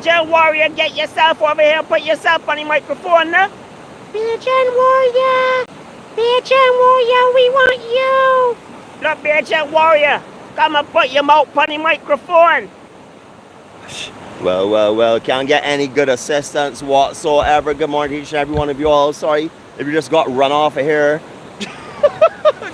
Beer Warrior, get yourself over here, put yourself on the microphone now. Beer Warrior, we want you. Look, Beer Warrior, come and put your mouth on the microphone. Well, can't get any good assistance whatsoever. Good morning to each and every one of you all. Sorry if you just got run off of here.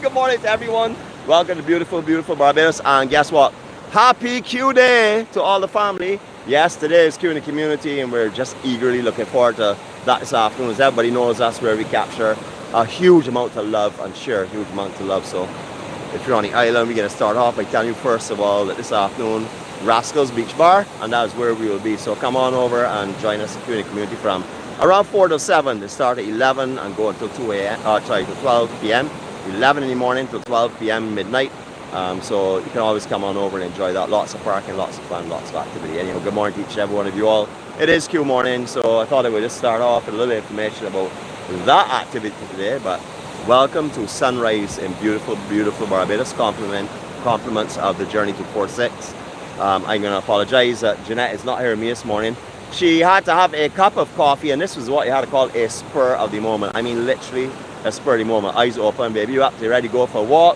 Good morning to everyone. Welcome to beautiful, beautiful Barbados. And guess what? Happy Q Day to all the family. Yes, today is Q in the community, and we're just eagerly looking forward to that this afternoon. As everybody knows, that's where we capture a huge amount of love and share a huge amount of love. So if you're on the island, we're going to start off by telling you first of all that this afternoon, Rascals Beach Bar, and that is where we will be. So come on over and join us in the community from around 4 to 7. They start at 11 and go until 12 p.m. 11 in the morning till 12 p.m. midnight. So you can always come on over and enjoy that. Lots of parking, lots of fun, lots of activity. Anyhow, good morning to each and every one of you all. It is Q morning, so I thought I would just start off with a little information about that activity today. But welcome to sunrise in beautiful, beautiful Barbados. Compliments of the journey to Port 6. I'm going to apologize that Jeannette is not here with me this morning. She had to have a cup of coffee, and this was what you had to call a spur of the moment. I mean, literally a spur of the moment. Eyes open, baby, you up, you ready to go for a walk?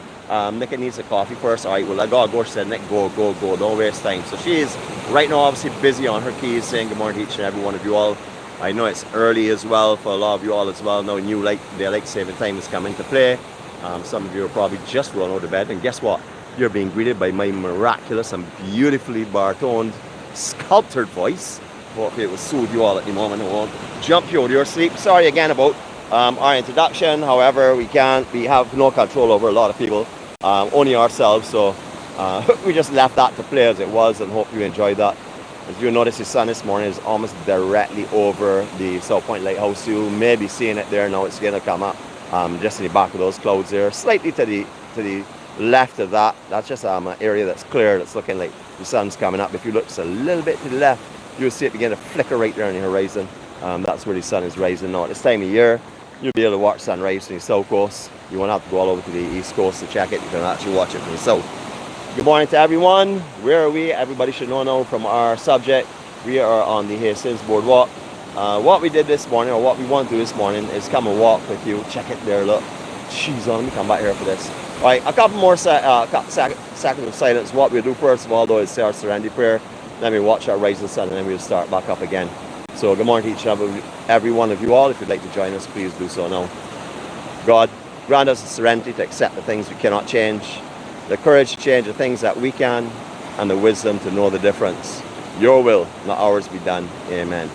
Nick needs a coffee first. All right, well, I gotta go. She said, Nick, go, don't waste time. So she is right now obviously busy on her keys, saying good morning to each and every one of you all. I know it's early as well for a lot of you all as well. Now daylight saving time is coming to play. Some of you are probably just rolling out of bed, and guess what? You're being greeted by my miraculous and beautifully baritone, sculptured voice. Hopefully it will soothe you all at the moment. It won't jump you out of your sleep. Sorry again about our introduction. However, we have no control over a lot of people, only ourselves. So we just left that to play as it was, and hope you enjoyed that. As you notice, the sun this morning is almost directly over the South Point Lighthouse. You may be seeing it there now. It's going to come up just in the back of those clouds there, slightly to the left of that. That's just an area that's clear, that's looking like the sun's coming up. If you look just a little bit to the left, you'll see it begin to flicker right there on the horizon. That's where the sun is rising now. At this time of year, you'll be able to watch sunrise from the south coast. You won't have to go all over to the east coast to check it. You can actually watch it from the south. Good morning to everyone. Where are we? Everybody should know now from our subject. We are on the Hastings Boardwalk. What we did this morning, or what we want to do this morning, is come and walk with you. Check it there, look. Jeez, let me come back here for this. All right, a couple more seconds of silence. What we'll do first of all, though, is say our Serenity prayer. Then we watch our rising sun, and then we'll start back up again. So good morning to each and every one of you all. If you'd like to join us, please do so now. God, grant us the serenity to accept the things we cannot change, the courage to change the things that we can, and the wisdom to know the difference. Your will, not ours, be done. Amen.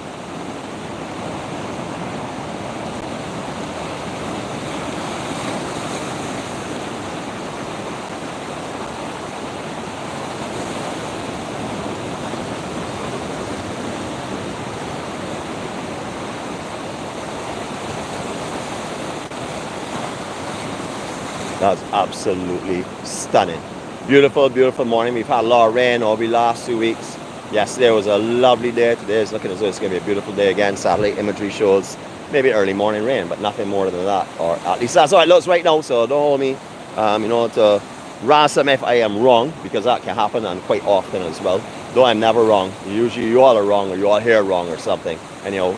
That's absolutely stunning. Beautiful, beautiful morning. We've had a lot of rain over the last 2 weeks. Yesterday was a lovely day. Today is looking as though it's going to be a beautiful day again. Satellite imagery shows maybe early morning rain, but nothing more than that. Or at least that's how it looks right now, so don't hold me to ransom if I am wrong, because that can happen, and quite often as well. Though I'm never wrong. Usually you all are wrong, or you all hear wrong or something. Anyhow,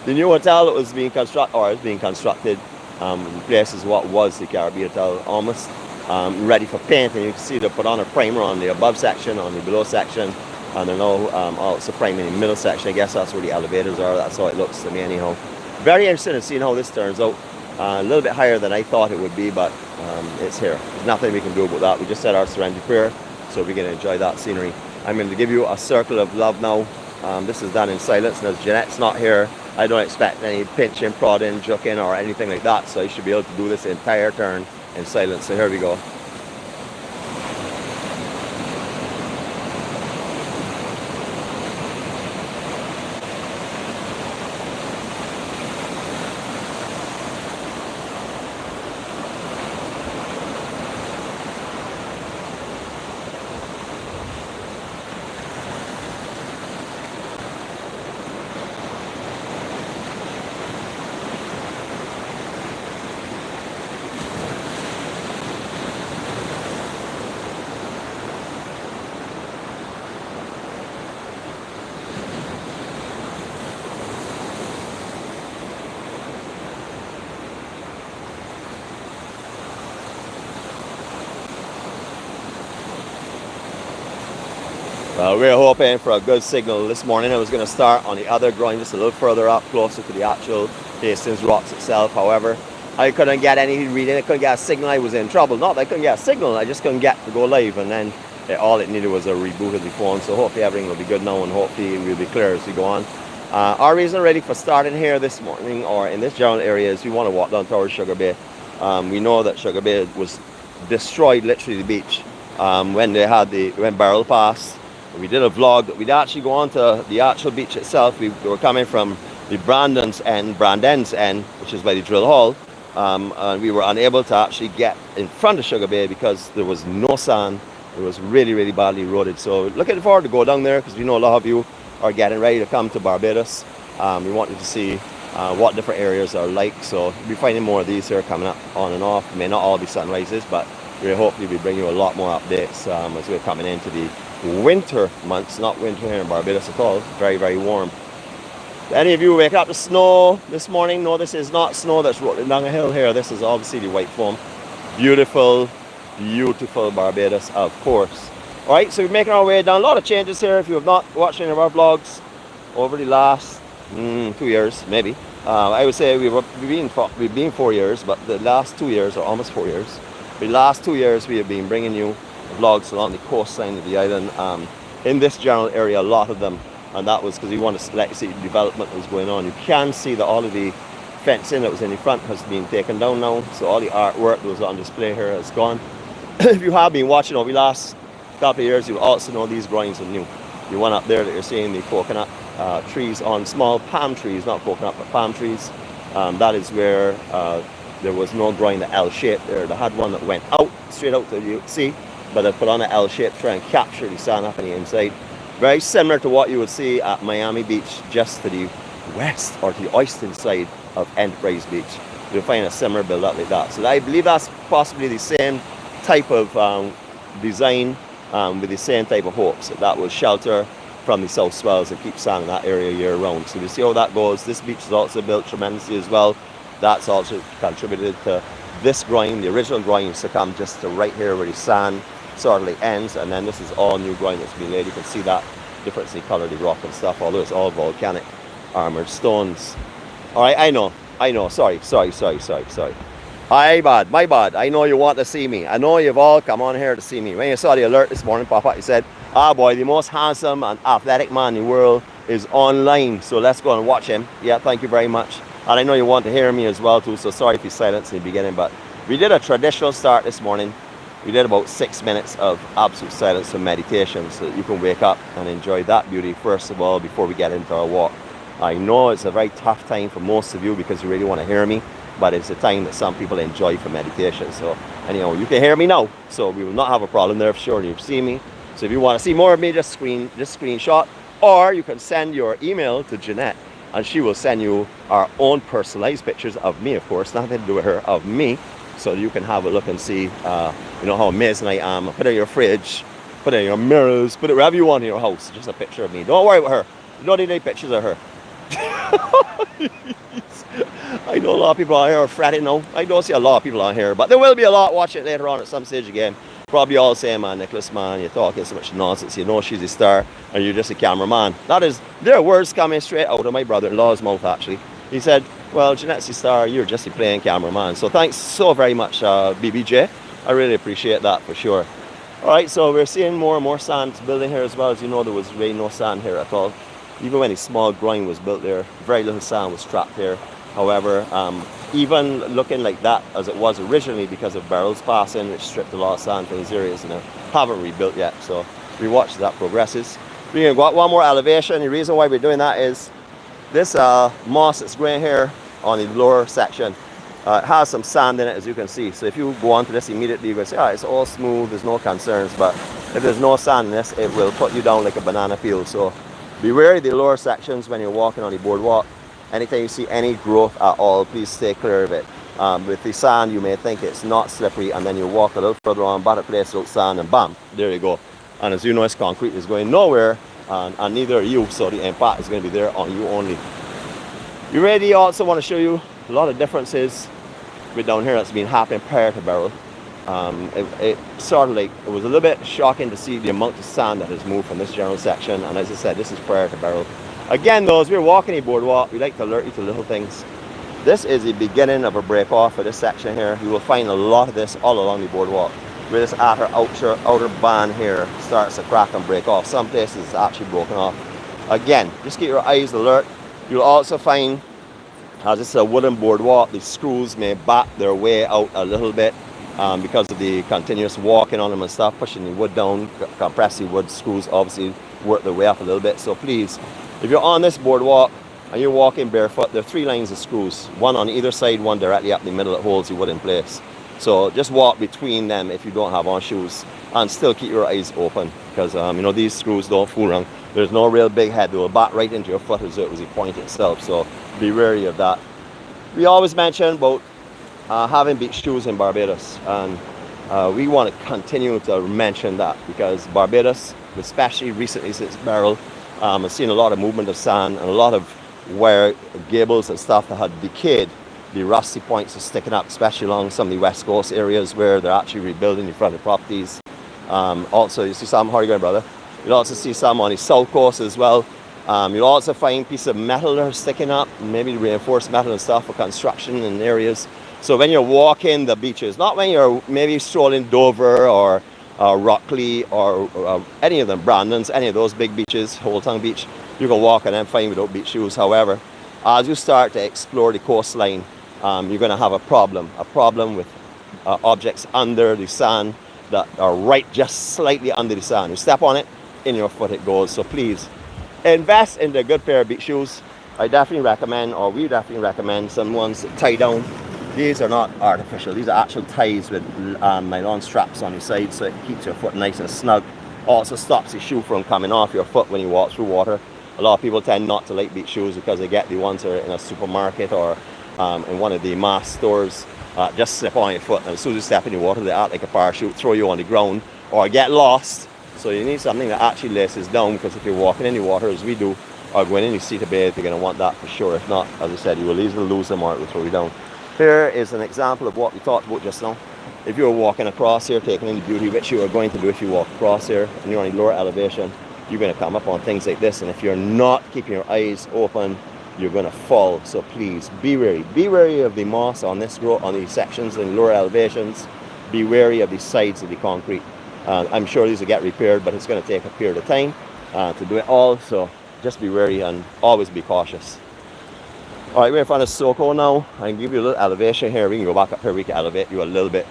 the new hotel that was being constructed, replaces what was the Caribbean Hotel, almost ready for paint, and you can see they put on a primer on the above section, on the below section, and they're now also priming in the middle section. I guess that's where the elevators are. That's how it looks to me anyhow. Very interested in seeing how this turns out. A little bit higher than I thought it would be, but it's here. There's nothing we can do about that. We just said our Serenity prayer, so we're going to enjoy that scenery. I'm going to give you a circle of love now. This is done in silence, and as Jeanette's not here, I don't expect any pinching, prodding, juking, or anything like that, so I should be able to do this entire turn in silence. So here we go. Well, we're hoping for a good signal this morning. I was going to start on the other ground just a little further up, closer to the actual Hastings rocks itself. However, I couldn't get any reading. I couldn't get a signal. I was in trouble. Not that I couldn't get a signal. I just couldn't get to go live. And then all it needed was a reboot of the phone. So hopefully everything will be good now, and hopefully we'll be clear as we go on. Our reason really for starting here this morning, or in this general area, is we want to walk down towards Sugar Bay. We know that Sugar Bay was destroyed, literally the beach, when Beryl passed. We did a vlog. We'd actually go on to the actual beach itself. We were coming from the Brandon's end, which is by the drill hall, and we were unable to actually get in front of Sugar Bay because there was no sand. It was really, really badly eroded. So looking forward to go down there, because we know a lot of you are getting ready to come to Barbados. We wanted to see what different areas are like. So we'll be finding more of these here coming up on and off. It may not all be sunrises, but we'll hopefully be bringing you a lot more updates as we're coming into the winter months. Not winter here in Barbados at all. Very, very warm. Any of you wake up to snow this morning? No, this is not snow that's rolling down a hill here. This is obviously the white foam. Beautiful, beautiful Barbados, of course. All right, so we're making our way down. A lot of changes here. If you have not watched any of our vlogs over the last 2 years, maybe, I would say we've been 4 years, but the last 2 years, or almost 4 years, the last 2 years we have been bringing you vlogs along the coastline of the island, in this general area, a lot of them, and that was because we want to let you see the development that was going on. You can see that all of the fencing that was in the front has been taken down now, so all the artwork that was on display here is gone. If you have been watching over the last couple of years, you also know these grounds are new. The one up there that you're seeing, the coconut trees on small palm trees, not coconut but palm trees, that is where there was no ground, the L shape there. They had one that went out, straight out to the sea, but they put on an L shape to try and capture the sand up on the inside. Very similar to what you would see at Miami Beach, just to the west, or to the eastern side of Enterprise Beach. You'll find a similar build up like that. So I believe that's possibly the same type of design, with the same type of hopes that will shelter from the south swells and keep sand in that area year round. So we'll see how that goes. This beach is also built tremendously as well. That's also contributed to this ground. The original ground used to come just to right here where the sand sort of like ends, and then this is all new ground that's been laid. You can see that difference in color of the rock and stuff, although it's all volcanic armored stones. All right, I know, sorry. My bad. I know you want to see me. I know you've all come on here to see me. When you saw the alert this morning pop up, you said, ah boy, the most handsome and athletic man in the world is online, so let's go and watch him. Yeah, thank you very much. And I know you want to hear me as well too, so sorry for silence in the beginning, but we did a traditional start this morning. We did about 6 minutes of absolute silence and meditation, so that you can wake up and enjoy that beauty first of all before we get into our walk. I know it's a very tough time for most of you because you really want to hear me, but it's a time that some people enjoy for meditation. So anyhow, you can hear me now, so we will not have a problem there for sure. You've seen me, so if you want to see more of me, just screenshot, or you can send your email to Jeannette, and she will send you our own personalized pictures of me, of course, nothing to do with her, of me, so you can have a look and see, you know, how amazing I am. Put it in your fridge, put it in your mirrors, put it wherever you want in your house. Just a picture of me. Don't worry about her. You don't need any pictures of her. I know a lot of people out here are fretting now. I don't see a lot of people out here, but there will be a lot watching it later on at some stage again. Probably all saying, man, Nicholas, man, you're talking so much nonsense. You know she's a star and you're just a cameraman. That is, their words coming straight out of my brother-in-law's mouth, actually. He said, well, Jeanette's a star, you're just a playing cameraman. So thanks so very much, BBJ. I really appreciate that for sure. All right, so we're seeing more and more sand building here as well. As you know, there was really no sand here at all. Even when a small ground was built there, very little sand was trapped here. However, even looking like that as it was originally, because of Beryl's passing, which stripped a lot of sand from these areas, and haven't rebuilt yet. So we watch as that progresses. We're gonna go one more elevation. The reason why we're doing that is this moss that's growing here on the lower section. It has some sand in it, as you can see. So if you go onto this immediately, you're going to say, it's all smooth, there's no concerns. But if there's no sand in this, it will put you down like a banana peel. So beware of the lower sections when you're walking on the boardwalk. Anytime you see any growth at all, please stay clear of it. With the sand, you may think it's not slippery, and then you walk a little further on, but a place without sand, and bam, there you go. And as you know, it's concrete, is going nowhere, and neither are you, so the impact is going to be there on you only. You really also want to show you a lot of differences with down here that's been happening prior to Beryl. It sort of like, it was a little bit shocking to see the amount of sand that has moved from this general section. And as I said, this is prior to Beryl. Again though, as we're walking the boardwalk, we like to alert you to little things. This is the beginning of a break off for this section here. You will find a lot of this all along the boardwalk, where this outer band here starts to crack and break off. Some places it's actually broken off. Again, just keep your eyes alert. You'll also find, as it's a wooden boardwalk, the screws may back their way out a little bit because of the continuous walking on them and stuff, pushing the wood down, compressing wood. Screws obviously work their way up a little bit. So please, if you're on this boardwalk and you're walking barefoot, there are 3 lines of screws, one on either side, one directly up the middle that holds the wood in place. So just walk between them if you don't have on shoes, and still keep your eyes open, because you know, these screws don't fool around. There's no real big head. They will back right into your foot as it was the point itself, so be wary of that. We always mention about having beach shoes in Barbados, and we want to continue to mention that, because Barbados, especially recently since Beryl, has seen a lot of movement of sand and a lot of where gables and stuff that had decayed. The rusty points are sticking up, especially along some of the west coast areas where they're actually rebuilding the front of properties. Also, you see some, how are you going, brother? You'll also see some on the south coast as well. You'll also find pieces of metal that are sticking up, maybe reinforced metal and stuff for construction in areas. So when you're walking the beaches, not when you're maybe strolling Dover or Rockley or any of them, Brandon's, any of those big beaches, Whole Tongue Beach, you can walk and then fine without beach shoes. However, as you start to explore the coastline, you're going to have a problem with objects under the sand that are right just slightly under the sand. You step on it, in your foot it goes. So please invest in the good pair of beach shoes. I definitely recommend, or we definitely recommend, some ones that tie down. These are not artificial. These are actual ties with nylon straps on your side, so it keeps your foot nice and snug. Also stops the shoe from coming off your foot when you walk through water. A lot of people tend not to like beach shoes because they get the ones that are in a supermarket or in one of the mass stores. Just slip on your foot, and as soon as you step in the water, they act like a parachute, throw you on the ground, or get lost. So you need something that actually laces down, because if you're walking in the water as we do, or going in the sea to bathe, you're going to want that for sure. If not, as I said, you will easily lose them or it will throw you down. Here is an example of what we talked about just now. If you're walking across here, taking in the beauty, which you are going to do if you walk across here, and you're on a lower elevation, you're going to come up on things like this, and if you're not keeping your eyes open, you're going to fall. So please be wary. Be wary of the moss on this road, on these sections in lower elevations. Be wary of the sides of the concrete. I'm sure these will get repaired, but it's going to take a period of time to do it all. So just be wary and always be cautious. All right, we're in front of 𝐶𝐿𝐄 now. I can give you a little elevation here. We can go back up here. We can elevate you a little bit.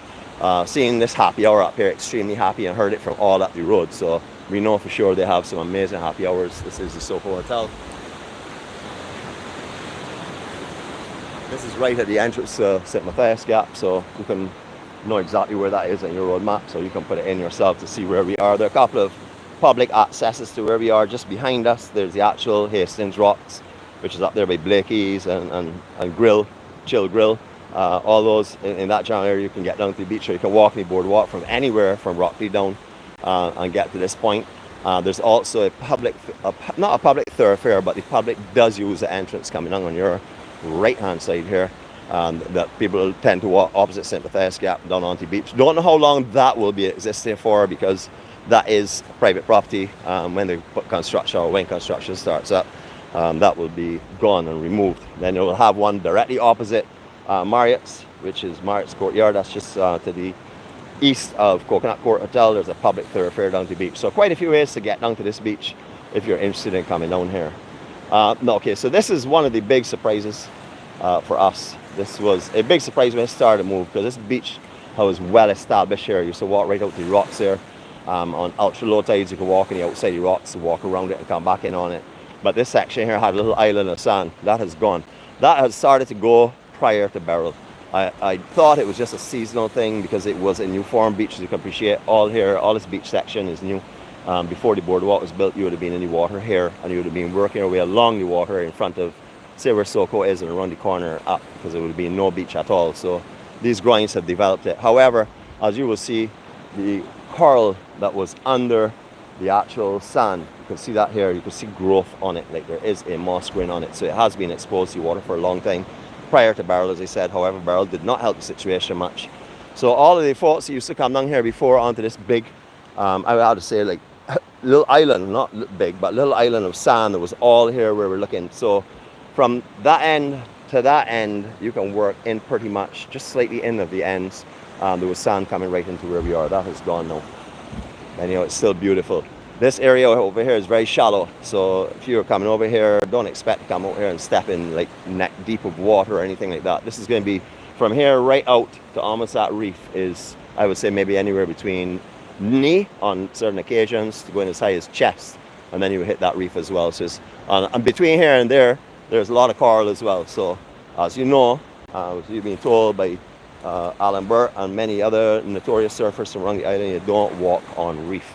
Seeing this happy hour up here, extremely happy, and heard it from all up the road. So we know for sure they have some amazing happy hours. This is the 𝐶𝐿𝐄 Hotel. This is right at the entrance to St.LawrenceGap, so you can know exactly where that is on your road map, so you can put it in yourself to see where we are. There are a couple of public accesses to where we are. Just behind us, there's the actual Hastings Rocks, which is up there by Blakey's and Chill Grill. All those in that general area, you can get down to the beach, or you can walk the boardwalk from anywhere from Rockley down and get to this point. There's also a public, not a public thoroughfare, but the public does use the entrance coming on your right hand side here, that people tend to walk opposite St.LawrenceGap down onto the beach. Don't know how long that will be existing for, because that is private property. When they put construction, or when construction starts up, that will be gone and removed. Then it will have one directly opposite Marriott's, which is Marriott's Courtyard. That's just to the east of Coconut Court Hotel. There's a public thoroughfare down to the beach. So quite a few ways to get down to this beach if you're interested in coming down here. Okay, so this is one of the big surprises for us. This was a big surprise when it started to move, because this beach was well established here. You used to walk right out the rocks there. On ultra low tides, you could walk on the outside the rocks to walk around it and come back in on it. But this section here had a little island of sand. That has gone. That has started to go prior to Beryl. I thought it was just a seasonal thing, because it was a new form beach. As you can appreciate, all here, all this beach section is new. Before the boardwalk was built, you would have been in the water here, and you would have been working your way along the water in front of, say, where 𝐶𝐿𝐄 is, and around the corner up, because there would have been no beach at all. So these groins have developed it. However, as you will see, the coral that was under the actual sand, you can see that here, you can see growth on it, like there is a moss grain on it. So it has been exposed to water for a long time prior to Beryl, as I said. However, Beryl did not help the situation much. So all of the folks who used to come down here before onto this big, I would have to say like little island, not big, but little island of sand that was all here where we're looking. So from that end to that end, you can work in pretty much just slightly in of the ends. There was sand coming right into where we are. That is gone now. And you know, it's still beautiful. This area over here is very shallow. So if you're coming over here, don't expect to come over here and step in like neck deep of water or anything like that. This is going to be from here right out to almost that reef is, I would say, maybe anywhere between knee on certain occasions to going as high as chest. And then you hit that reef as well. So it's, and between here and there, there's a lot of coral as well. So as you know, you've been told by Alan Burt and many other notorious surfers from around the island, you don't walk on reef.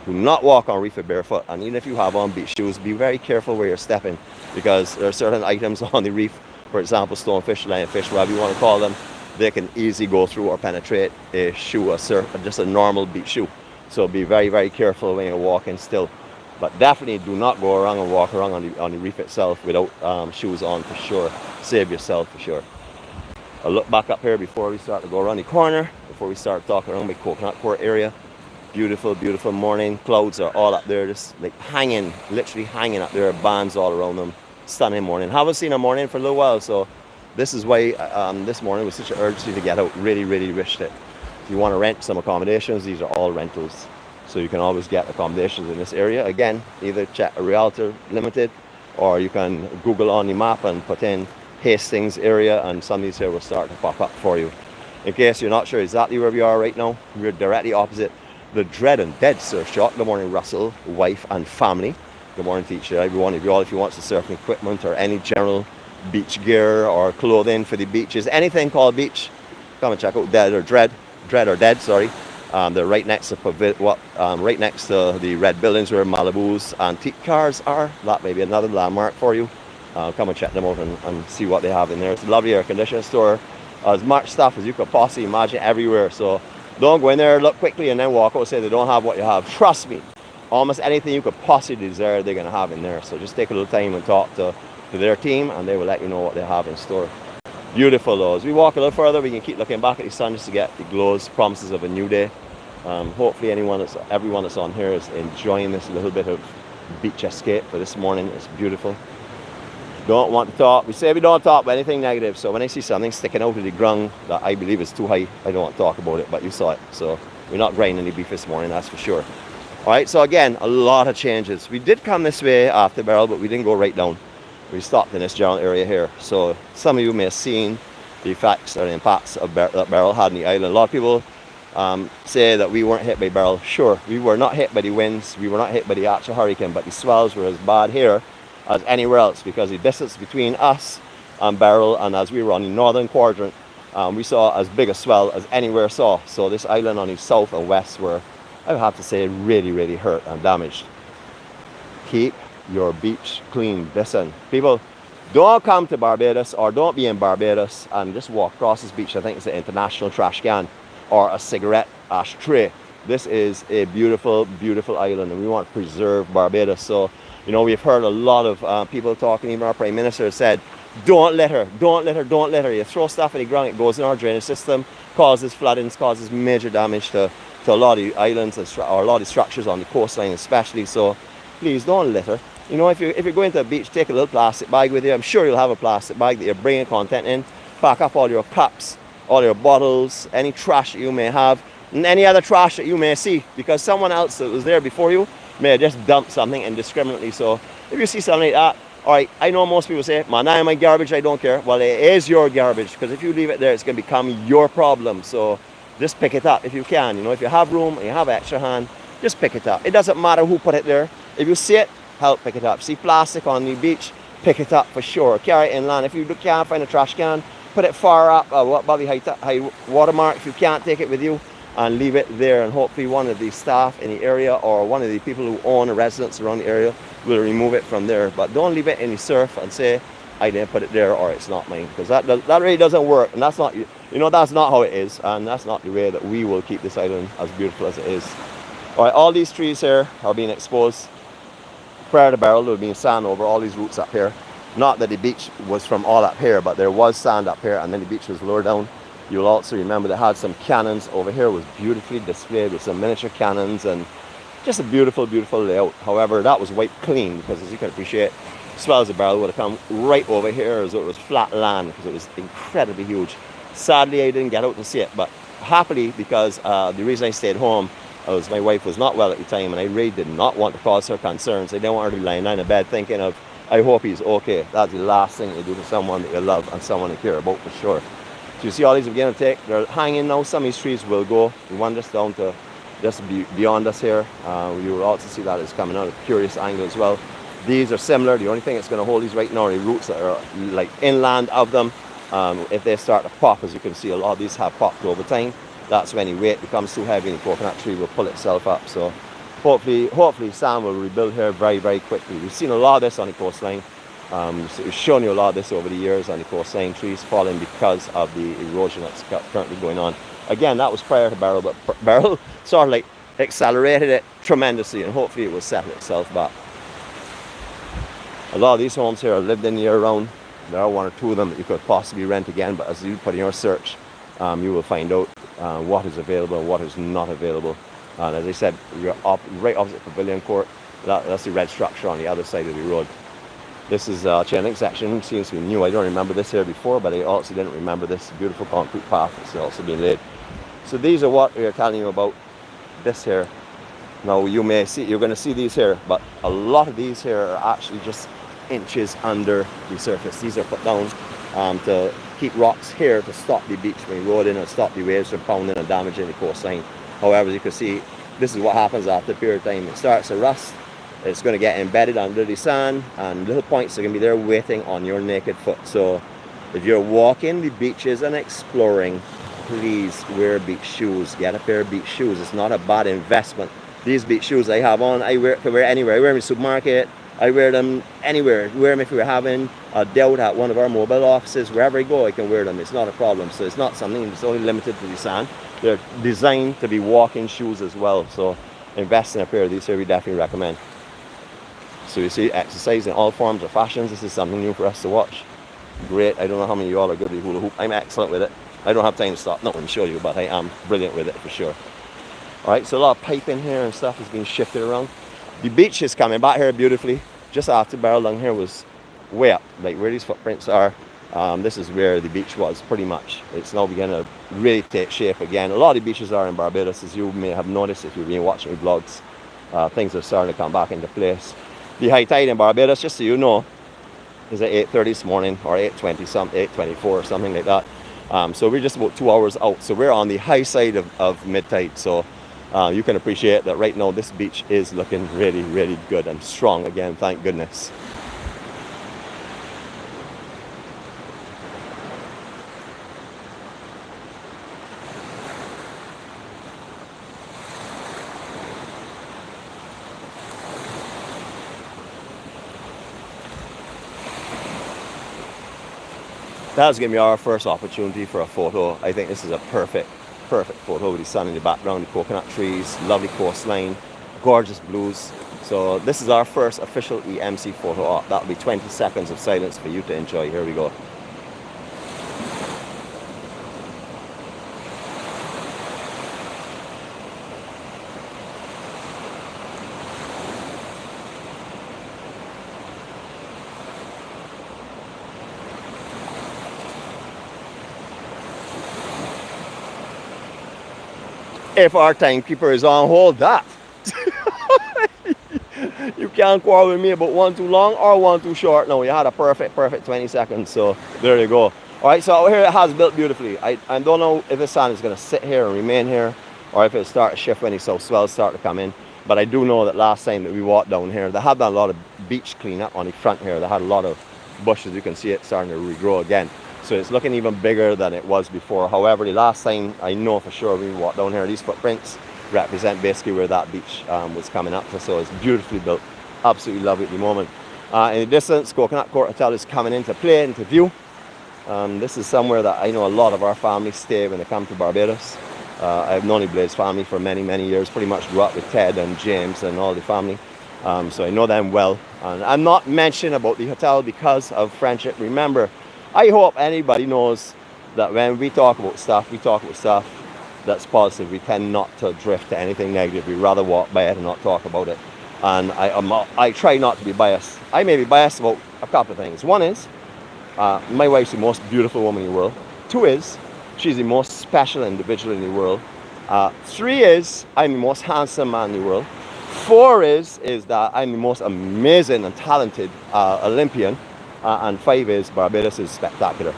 Do not walk on reef barefoot. And even if you have on beach shoes, be very careful where you're stepping, because there are certain items on the reef, for example, stonefish, lionfish, whatever you want to call them, they can easily go through or penetrate a shoe, just a normal beach shoe. So be very, very careful when you're walking still. But definitely do not go around and walk around on the reef itself without shoes on for sure. Save yourself for sure. I'll look back up here before we start to go around the corner, before we start talking around the Coconut Court area. Beautiful, beautiful morning. Clouds are all up there, just like hanging, literally hanging up there, bands all around them. Stunning morning. Haven't seen a morning for a little while, so this is why this morning was such an urgency to get out. Really, really wished it. If you want to rent some accommodations, these are all rentals. So you can always get accommodations in this area. Again, either check a Realtor Limited, or you can Google on the map and put in Hastings area, and some of these here will start to pop up for you. In case you're not sure exactly where we are right now, we're directly opposite the Dread and Dead Surf Shop. Good morning, Russell, wife and family. Good morning to each and every one of you all. If you want some surfing equipment or any general beach gear or clothing for the beaches, anything called beach, come and check out Dread or Dead, sorry. They're right next to right next to the red buildings where Malibu's antique cars are. That may be another landmark for you. Come and check them out and see what they have in there. It's a lovely air conditioning store. As much stuff as you could possibly imagine everywhere. So don't go in there, look quickly, and then walk out and say they don't have what you have. Trust me, almost anything you could possibly desire, they're going to have in there. So just take a little time and talk to their team, and they will let you know what they have in store. Beautiful though. As we walk a little further, we can keep looking back at the sun just to get the glows, promises of a new day. Hopefully everyone that's on here is enjoying this little bit of beach escape for this morning. It's beautiful. Don't want to talk. We say we don't talk about anything negative. So when I see something sticking out of the ground that I believe is too high, I don't want to talk about it. But you saw it. So we're not grinding any beef this morning, that's for sure. All right. So again, a lot of changes. We did come this way after Barrel, but we didn't go right down. We stopped in this general area here. So some of you may have seen the effects or the impacts of that Barrel had on the island. A lot of people say that we weren't hit by Barrel. Sure, we were not hit by the winds. We were not hit by the actual hurricane, but the swells were as bad here as anywhere else, because the distance between us and Barrel, and as we were on the northern quadrant, we saw as big a swell as anywhere saw. So this island on the south and west were, I would have to say, really, really hurt and damaged. Keep your beach clean. Listen, people, don't come to Barbados or don't be in Barbados and just walk across this beach. I think it's an international trash can or a cigarette ashtray. This is a beautiful, beautiful island, and we want to preserve Barbados. So, you know, we've heard a lot of people talking. Even our Prime Minister said, don't let her, don't let her, don't let her. You throw stuff in the ground, it goes in our drainage system, causes floodings, causes major damage to a lot of the islands or a lot of the structures on the coastline especially. So please don't litter. You know, if you're going to a beach, take a little plastic bag with you. I'm sure you'll have a plastic bag that you're bringing content in. Pack up all your cups, all your bottles, any trash that you may have, and any other trash that you may see, because someone else that was there before you may have just dumped something indiscriminately. So if you see something like that, all right, I know most people say, man, I my garbage, I don't care. Well, it is your garbage, because if you leave it there, it's going to become your problem. So just pick it up if you can. You know, if you have room and you have extra hand, just pick it up. It doesn't matter who put it there. If you see it, help pick it up. See plastic on the beach, pick it up for sure. Carry it inland. If you can't find a trash can, put it far up, above the high watermark. If you can't take it with you, and leave it there, and hopefully one of the staff in the area or one of the people who own a residence around the area will remove it from there. But don't leave it in the surf and say, I didn't put it there or it's not mine, because that really doesn't work, and that's not, you know, that's not how it is, and that's not the way that we will keep this island as beautiful as it is. All right, all these trees here are being exposed. Prior to Barrel, there would be sand over all these roots up here. Not that the beach was from all up here, but there was sand up here, and then the beach was lower down. You'll also remember they had some cannons over here. It was beautifully displayed with some miniature cannons and just a beautiful, beautiful layout. However, that was wiped clean because, as you can appreciate, swells of barrel would have come right over here as though it was flat land because it was incredibly huge. Sadly, I didn't get out to see it, but happily, because the reason I stayed home was my wife was not well at the time, and I really did not want to cause her concerns. I didn't want her to be lying down in bed thinking of, I hope he's okay. That's the last thing you do to someone that you love and someone you care about for sure. So you see all these are beginning to take, they're hanging now. Some of these trees will go. We want this down to just beyond us here. You will also see that it's coming out at a curious angle as well. These are similar. The only thing that's going to hold these right now are the roots that are like inland of them. If they start to pop, as you can see, a lot of these have popped over time. That's when the weight becomes too heavy and the coconut tree will pull itself up. So hopefully Sam will rebuild here very, very quickly. We've seen a lot of this on the coastline. So we've shown you a lot of this over the years on the coastline, trees falling because of the erosion that's currently going on. Again, that was prior to Barrel, but Barrel sort of like accelerated it tremendously, and hopefully it will settle itself back. A lot of these homes here are lived in year round. There are one or two of them that you could possibly rent again, but as you put in your search, you will find out what is available and what is not available. And as I said, we're right opposite Pavilion Court. That's the red structure on the other side of the road. This is chain link section. Seems to be new. I don't remember this here before, but I also didn't remember this beautiful concrete path that's also been laid. So these are what we're telling you about this here. Now you may see, you're going to see these here, but a lot of these here are actually just inches under the surface. These are put down to keep rocks here to stop the beach from eroding and stop the waves from pounding and damaging the coastline. However, as you can see, this is what happens after a period of time. It starts to rust. It's going to get embedded under the sand, and little points are going to be there waiting on your naked foot. So if you're walking the beaches and exploring, please wear beach shoes. Get a pair of beach shoes. It's not a bad investment. These beach shoes I have on, I can wear anywhere. I wear them in the supermarket. I wear them anywhere. I wear them if we're having a dealt at one of our mobile offices. Wherever I go, I can wear them. It's not a problem. So it's not something that's only limited to the sand. They're designed to be walking shoes as well. So invest in a pair of these here, we definitely recommend. So you see, exercise in all forms or fashions. This is something new for us to watch. Great. I don't know how many of you all are good with hula hoop. I'm excellent with it. I don't have time to stop. No, I'm show you, but I am brilliant with it for sure. All right, so a lot of piping here and stuff is being shifted around. The beach is coming back here beautifully. Just after Barrel down here was way up, like where these footprints are. This is where the beach was pretty much. It's now beginning to really take shape again. A lot of the beaches are in Barbados, as you may have noticed if you've been watching my vlogs. Things are starting to come back into place. The high tide in Barbados, just so you know, is at 8:30 this morning, or 8:20, 8:24 or something like that. So we're just about 2 hours out. So we're on the high side of mid-tide. So you can appreciate that right now this beach is looking really, really good and strong again, thank goodness. That's going to be our first opportunity for a photo. I think this is a perfect photo with the sun in the background, the coconut trees, lovely coastline, gorgeous blues. So this is our first official EMC photo op. That'll be 20 seconds of silence for you to enjoy. Here we go. If our timekeeper is on hold, that you can't quarrel with me about one too long or one too short. No, you had a perfect 20 seconds. So there you go. All right, so out here it has built beautifully. I don't know if the sand is going to sit here and remain here, or if it'll start to shift when the south swells start to come in. But I do know that last time that we walked down here, they had done a lot of beach cleanup on the front here. They had a lot of bushes. You can see it starting to regrow again. So it's looking even bigger than it was before. However, the last time I know for sure we walked down here, these footprints represent basically where that beach was coming up to. So it's beautifully built, absolutely lovely at the moment. In the distance, Coconut Court Hotel is coming into play, into view. This is somewhere that I know a lot of our family stay when they come to Barbados. I've known the Blaze family for many, many years. Pretty much grew up with Ted and James and all the family. So I know them well. And I'm not mentioning about the hotel because of friendship. Remember, I hope anybody knows that when we talk about stuff that's positive. We tend not to drift to anything negative. We rather walk by it and not talk about it. And I try not to be biased. I may be biased about a couple of things. One is, my wife's the most beautiful woman in the world. 2 is, she's the most special individual in the world. 3 is, I'm the most handsome man in the world. 4 is that I'm the most amazing and talented Olympian. And 5 is, Barbados is spectacular.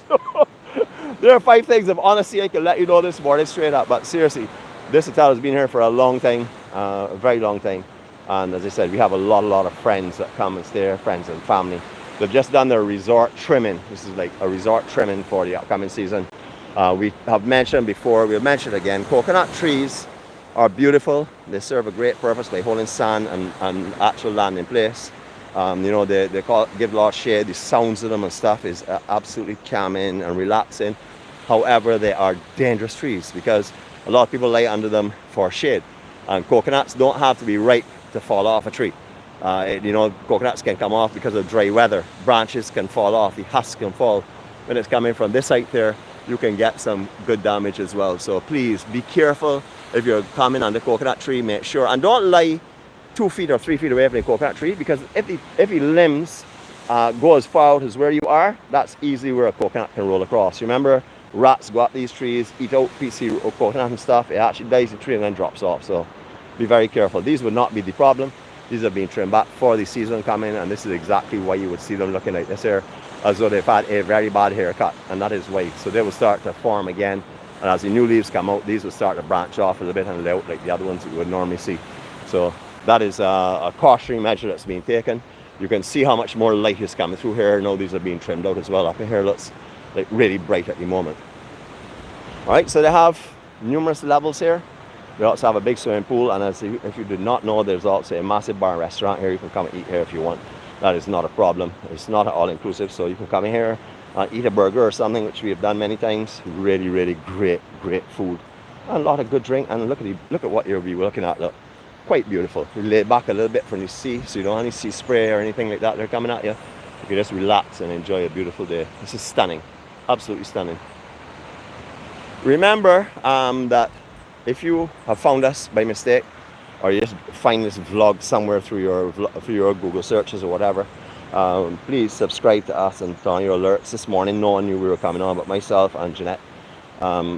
So, there are 5 things of honesty I can let you know this morning straight up. But seriously, this hotel has been here for a long time, a very long time. And as I said, we have a lot of friends that come and stay here, friends and family. They've just done their resort trimming. This is like a resort trimming for the upcoming season. We have mentioned before, we'll mention again, coconut trees are beautiful. They serve a great purpose by holding sand and actual land in place. You know, they give a lot of shade. The sounds of them and stuff is absolutely calming and relaxing. However, they are dangerous trees because a lot of people lay under them for shade. And coconuts don't have to be ripe to fall off a tree. You know, coconuts can come off because of dry weather. Branches can fall off, the husk can fall. When it's coming from this height there, you can get some good damage as well. So please be careful if you're coming under coconut tree. Make sure, and don't lie 2 feet or 3 feet away from the coconut tree, because if the limbs go as far out as where you are, that's easily where a coconut can roll across. Remember, rats go up these trees, eat out pieces of coconut and stuff. It actually dies the tree and then drops off. So be very careful. These would not be the problem. These are being trimmed back for the season coming, and this is exactly why you would see them looking like this here, as though they've had a very bad haircut, and that is why. So they will start to form again, and as the new leaves come out, these will start to branch off a little bit and lay out like the other ones that you would normally see. So that is a cautionary measure that's being taken. You can see how much more light is coming through here. Now these are being trimmed out as well. Up in here looks like really bright at the moment. All right, so they have numerous levels here. They also have a big swimming pool, and if you did not know, there's also a massive bar and restaurant here. You can come and eat here if you want. That is not a problem. It's not all-inclusive, so you can come in here and eat a burger or something, which we have done many times. Really great food and a lot of good drink. And look at what you'll be looking at. Look, quite beautiful. You lay back a little bit from the sea, so you don't have any sea spray or anything like that. They're coming at you. You can just relax and enjoy a beautiful day. This is stunning, absolutely stunning. Remember that if you have found us by mistake, or you just find this vlog somewhere through your Google searches or whatever, please subscribe to us and turn on your alerts. This morning no one knew we were coming on but myself and Jeannette.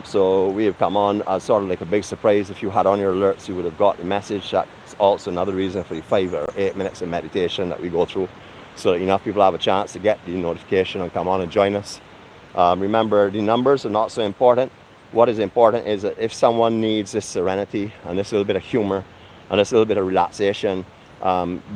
So we have come on as sort of like a big surprise. If you had on your alerts, you would have got the message. That's also another reason for the 5 or 8 minutes of meditation that we go through, so that enough people have a chance to get the notification and come on and join us. Remember, the numbers are not so important. What is important is that if someone needs this serenity and this little bit of humor and this little bit of relaxation,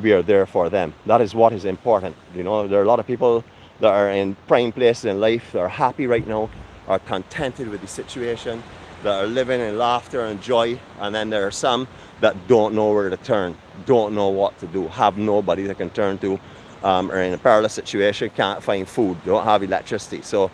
we are there for them. That is what is important. You know, there are a lot of people that are in prime places in life that are happy right now, are contented with the situation, that are living in laughter and joy, and then there are some that don't know where to turn, don't know what to do, have nobody they can turn to, are in a perilous situation, can't find food, don't have electricity. So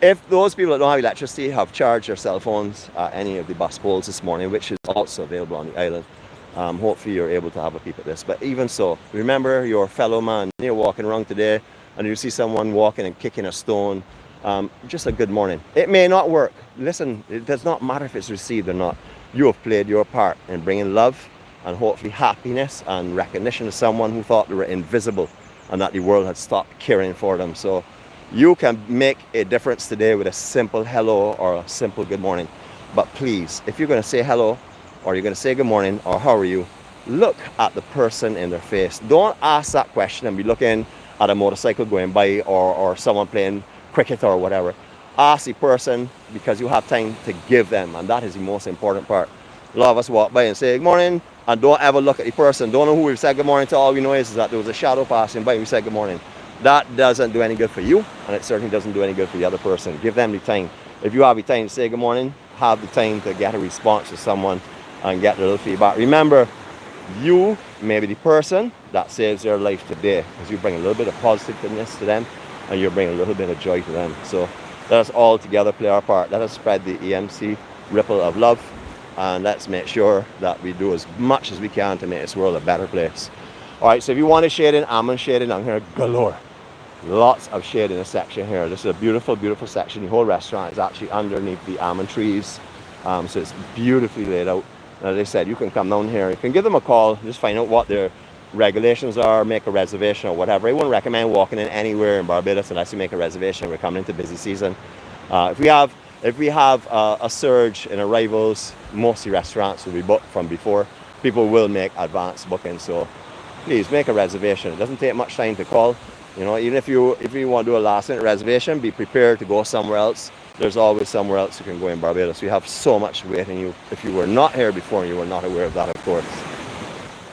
if those people that don't have electricity have charged their cell phones at any of the bus poles this morning, which is also available on the island, hopefully you're able to have a peep at this. But even so, remember your fellow man. You're walking around today and you see someone walking and kicking a stone, just a good morning. It may not work. Listen, it does not matter if it's received or not. You have played your part in bringing love and hopefully happiness and recognition to someone who thought they were invisible and that the world had stopped caring for them. So you can make a difference today with a simple hello or a simple good morning. But please, if you're going to say hello or you're going to say good morning or how are you, look at the person in their face. Don't ask that question and be looking at a motorcycle going by or someone playing cricket or whatever. Ask the person because you have time to give them, and that is the most important part. A lot of us walk by and say good morning and don't ever look at the person. Don't know who we've said good morning to. All we know is that there was a shadow passing by and we said good morning. That doesn't do any good for you, and it certainly doesn't do any good for the other person. Give them the time. If you have the time to say good morning, have the time to get a response to someone and get a little feedback. Remember, you may be the person that saves their life today, because you bring a little bit of positiveness to them and you bring a little bit of joy to them. So let us all together play our part. Let us spread the EMC ripple of love, and let's make sure that we do as much as we can to make this world a better place. All right, so if you want to shade in, I'm going to shade in. I'm here galore. Lots of shade in this section here. This is a beautiful, beautiful section. The whole restaurant is actually underneath the almond trees. So it's beautifully laid out. And as I said, you can come down here. You can give them a call. Just find out what their regulations are. Make a reservation or whatever. I wouldn't recommend walking in anywhere in Barbados unless you make a reservation. We're coming into busy season. If we have a surge in arrivals, mostly restaurants will be booked from before. People will make advance bookings. So please make a reservation. It doesn't take much time to call. You know, even if you want to do a last-minute reservation, be prepared to go somewhere else. There's always somewhere else you can go in Barbados. We have so much waiting you. If you were not here before and you were not aware of that, of course.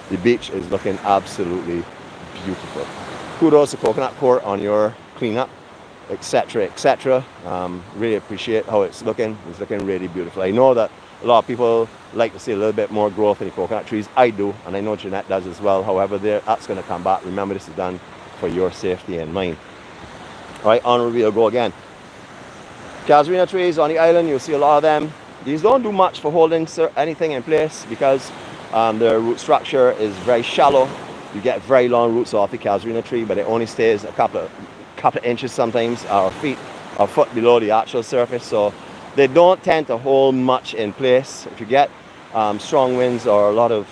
The beach is looking absolutely beautiful. Kudos to Coconut Court on your cleanup, etc., etc. Really appreciate how it's looking. It's looking really beautiful. I know that a lot of people like to see a little bit more growth in the coconut trees. I do, and I know Jeannette does as well. However, that's going to come back. Remember, this is done for your safety and mine. All right, on we'll go again. Casuarina trees on the island, you'll see a lot of them. These don't do much for holding anything in place because their root structure is very shallow. You get very long roots off the casuarina tree, but it only stays a couple of inches sometimes, or a foot below the actual surface. So they don't tend to hold much in place. If you get strong winds or a lot of,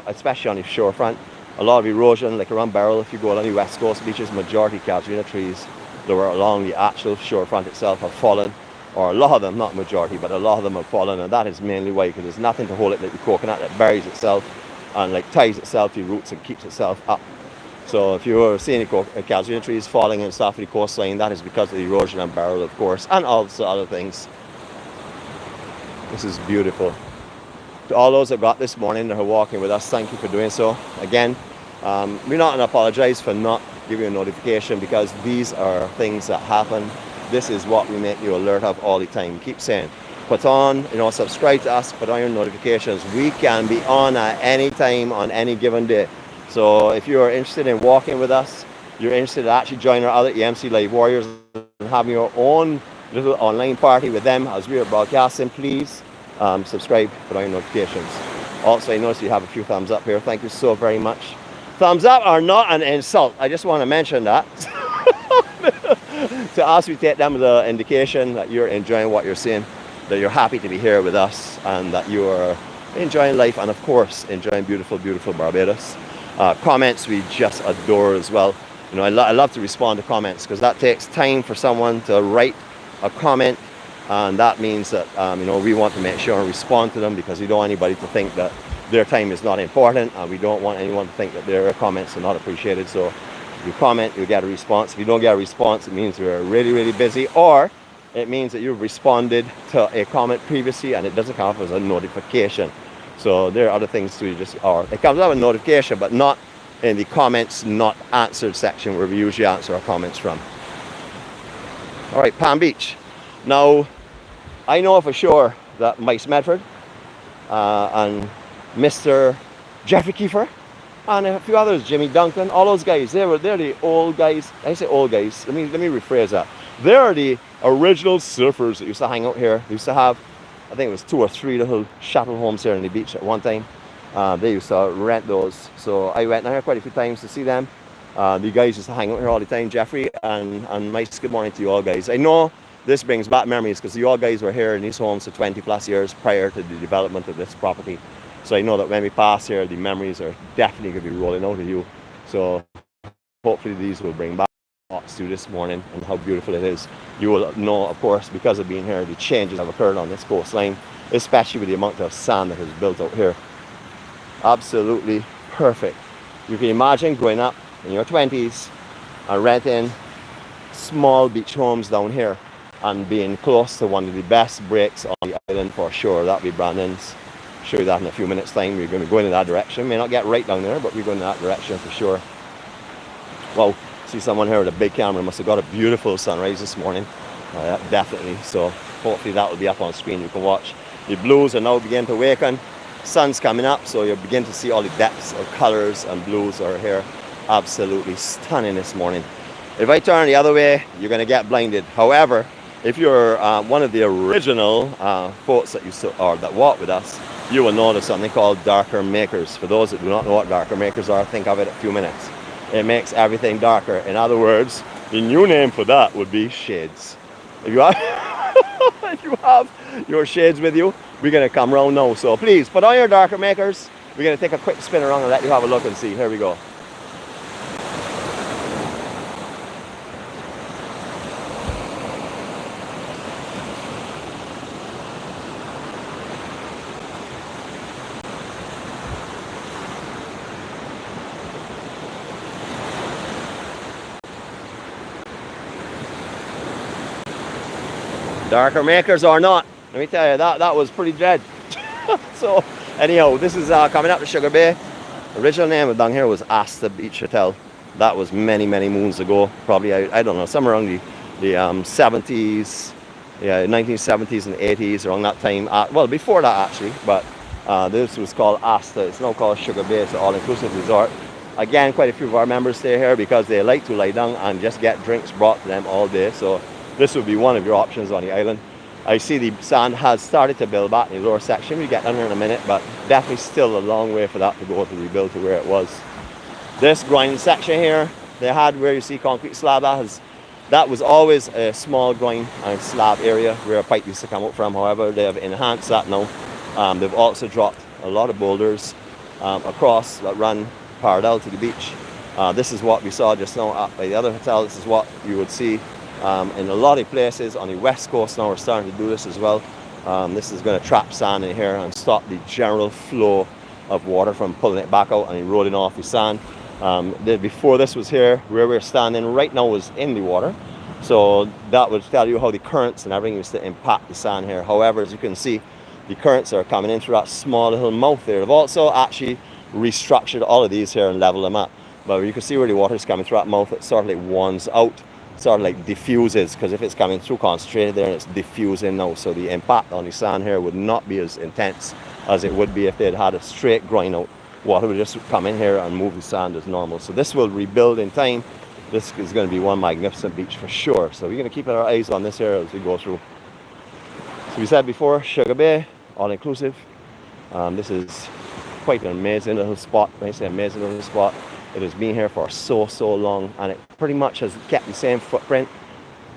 especially on the shorefront, a lot of erosion, like around Barrel, if you go along the west coast beaches, majority casuarina trees that were along the actual shorefront itself have fallen, or a lot of them, not majority, but a lot of them have fallen, and that is mainly why, because there's nothing to hold it like the coconut that buries itself and like ties itself to the roots and keeps itself up. So if you were seeing the casuarina trees falling and stuff of the coastline, that is because of the erosion and Barrel, of course, and also other things. This is beautiful. To all those that got this morning that are walking with us, thank you for doing so. Again, we're not going to apologize for not giving you a notification, because these are things that happen. This is what we make you alert of all the time. Keep saying, put on, subscribe to us, put on your notifications. We can be on at any time on any given day. So if you're interested in walking with us, you're interested in actually joining our other EMC Live Warriors and having your own little online party with them as we are broadcasting, please subscribe, put on your notifications. Also, I noticed you have a few thumbs up here. Thank you so very much. Thumbs up are not an insult. I just want to mention that. To us, we take them as an indication that you're enjoying what you're seeing, that you're happy to be here with us, and that you are enjoying life, and of course, enjoying beautiful, beautiful Barbados. Comments we just adore as well. I love to respond to comments, because that takes time for someone to write a comment, and that means that we want to make sure and respond to them, because we don't want anybody to think that their time is not important, and we don't want anyone to think that their comments are not appreciated. So if you comment, you'll get a response. If you don't get a response, it means you're really, really busy, or it means that you've responded to a comment previously and it doesn't come up as a notification. So there are other things too. It comes up with a notification, but not in the comments not answered section, where we usually answer our comments from. All right, Palm Beach. Now, I know for sure that Mike Medford and Mr. Jeffrey Kiefer and a few others, Jimmy Duncan, all those guys, they're the old guys. I say old guys, let me rephrase that. They're the original surfers that used to hang out here. They used to have, I think it was 2 or 3 little shuttle homes here on the beach at one time. They used to rent those. So I went down here quite a few times to see them. The guys used to hang out here all the time. Jeffrey and Mike, good morning to you all guys. I know this brings back memories, because you all guys were here in these homes for 20 plus years prior to the development of this property. So I know that when we pass here, the memories are definitely going to be rolling out of you. So hopefully these will bring back thoughts to this morning and how beautiful it is. You will know, of course, because of being here, the changes have occurred on this coastline, especially with the amount of sand that is built out here. Absolutely perfect. You can imagine growing up in your 20s and renting small beach homes down here and being close to one of the best breaks on the island for sure. That'll be Brandon's. Show you that in a few minutes time. We're going to go in that direction. May not get right down there, but we're going in that direction for sure. Wow, see someone here with a big camera. Must have got a beautiful sunrise this morning. Definitely. So hopefully that will be up on screen. You can watch. The blues are now beginning to awaken. Sun's coming up, so you'll begin to see all the depths of colors and blues are here. Absolutely stunning this morning. If I turn the other way, you're going to get blinded. However, if you're one of the original folks that walk with us, you will notice something called darker makers. For those that do not know what darker makers are, think of it in a few minutes. It makes everything darker. In other words, The new name for that would be shades. If you have, if you have your shades with you, we're gonna come round now. So please put on your darker makers. We're gonna take a quick spin around and let you have a look and see. Here we go. Darker makers or not, let me tell you, that was pretty dread. So anyhow, this is coming up to Sugar Bay. Original name of down here was Asta Beach Hotel. That was many moons ago, probably I don't know, somewhere around the 70s, yeah, 1970s and 80s, around that time. Well, before that actually, but this was called Asta. It's now called Sugar Bay. It's an all-inclusive resort. Again, quite a few of our members stay here because they like to lie down and just get drinks brought to them all day. So this would be one of your options on the island. I see the sand has started to build back in the lower section. We get down there in a minute, but definitely still a long way for that to go to rebuild to where it was. This groin section here, they had where you see concrete slab, that was always a small groin and slab area where a pipe used to come out from. However, they have enhanced that now. They've also dropped a lot of boulders across that run parallel to the beach. This is what we saw just now up by the other hotel. This is what you would see in a lot of places on the west coast. Now we're starting to do this as well. This is going to trap sand in here and stop the general flow of water from pulling it back out and eroding off the sand. Before this was here, where we're standing right now was in the water. So that would tell you how the currents and everything used to impact the sand here. However, as you can see, the currents are coming in through that small little mouth there. They've also actually restructured all of these here and leveled them up. But you can see where the water is coming through that mouth, it sort of like wands out, sort of like diffuses, because if it's coming through concentrated there and it's diffusing now, so the impact on the sand here would not be as intense as it would be if they'd had a straight grind out. Water would just come in here and move the sand as normal. So this will rebuild in time. This is going to be one magnificent beach for sure. So we're going to keep our eyes on this here as we go through. So we said before, Sugar Bay, all inclusive. This is quite an amazing little spot. When I say amazing little spot, it has been here for so long, and it pretty much has kept the same footprint.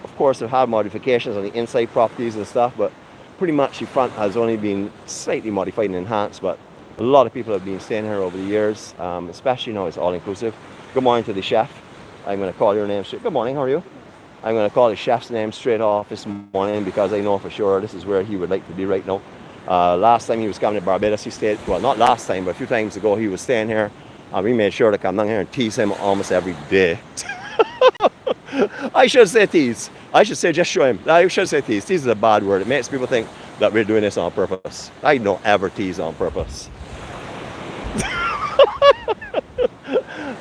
Of course, they've had modifications on the inside properties and stuff, but pretty much the front has only been slightly modified and enhanced. But a lot of people have been staying here over the years, especially now it's all inclusive. Good morning to the chef. I'm going to call your name straight. Good morning, how are you? I'm going to call the chef's name straight off this morning because I know for sure this is where he would like to be right now. Last time he was coming to Barbados, he stayed, well, not last time, but a few times ago, he was staying here. We made sure to come down here and tease him almost every day. I should say tease. I should say just show him. I should say tease. Tease is a bad word. It makes people think that we're doing this on purpose. I don't ever tease on purpose.